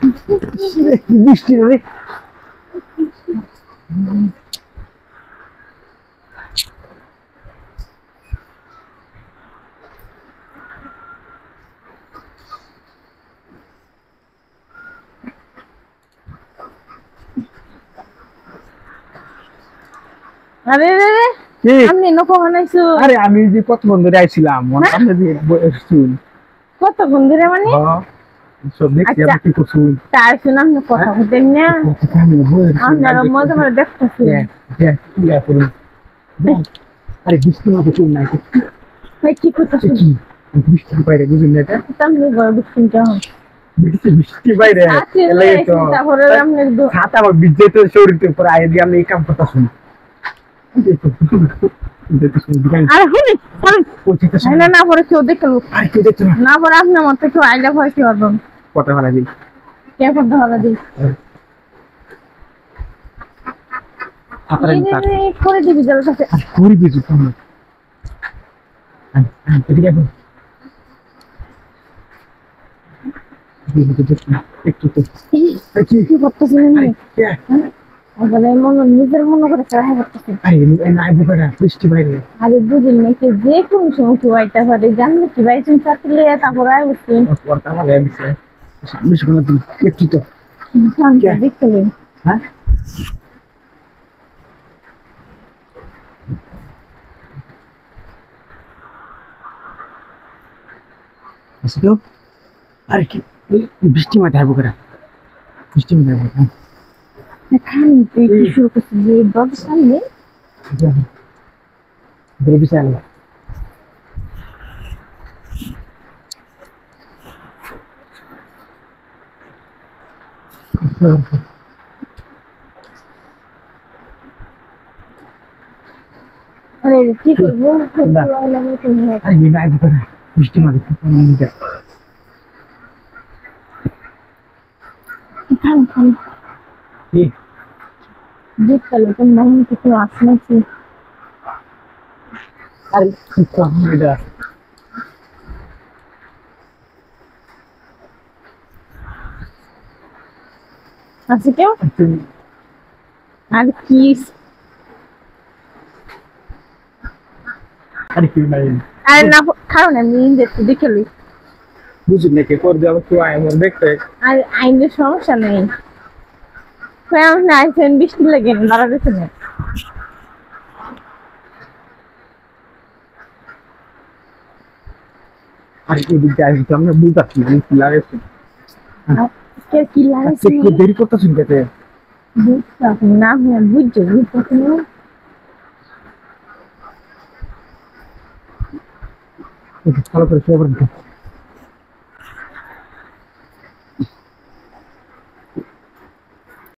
বৃষ্টি রে আরে রে রে আমি কখন আইছো? আরে আমি যে কতক্ষণ ধরে আইছিলাম আমরা যে শুন কতক্ষণ ধরে মানে সব দেখছি আচ্ছা। আপনি কি করছেন তার শুনে আপনি কথা বলতেন না আপনার মজা করে দেখতেছি আরে বৃষ্টি মতো চুল নাই ভাই কি করতেছেন? কি বৃষ্টি বাইরে বুঝুন না এটা আপনি বড় বুঝছেন কেমন বৃষ্টি বাইরে এলাই তো তারপরে আপনি ছাতা আমার বিজেতে শরীরের উপর আয় দিয়ে আমি এই কাম করতেছি আরে হুনি না না পরে কেউ দেখলো আর কেউ দেখছো না না পরে আপনার মতো কেউ আইলে ভয় কি পারবেন কটা ভাড়া দিই কে করতে হবে দিই করে দিবি জল কাছে করি কিছু তুমি এদিকে আসো একটু তো কি করতেছেন আসলে নিজের মনে করে চেষ্টা করতেছেন বৃষ্টি বাইরে আরে বুঝিন নাকি যে কোনো সময় কেউ আইতে পারে জানলে কি ভাই তুমি চাকরি তারপর আয় বুঝছেন একটু তো দেখলেন হ্যাঁ আরে কি বৃষ্টি মাথায় আসবো করা বৃষ্টি মাথায় আসবো খান তুই কি শুরু করছিস যে বাবু সামনে বিশাল আরে কি করবো বৃষ্টি মাথায় খান খান জিত কালে তো মন কিছু আসনাছি আরে কি কাম এটা আছে কেউ আর কি আরে কি নাই আর না কারণ আমি দেখতে দেখে লই বুঝুন নাকি করবে আবার কেউ আয় আমার দেখতে আর আইনের সমস্যা নেই কেমন না আইসেন বৃষ্টি লাগে দাঁড়া দিতে না আর কি দিতে আসবে আমরা বুঝতে না কি লাগাইছে কে কি লাগাইছে কি দেরি করতেছেন কেতে বুঝতে না বুঝছো বুঝতে না ভালো করে সবার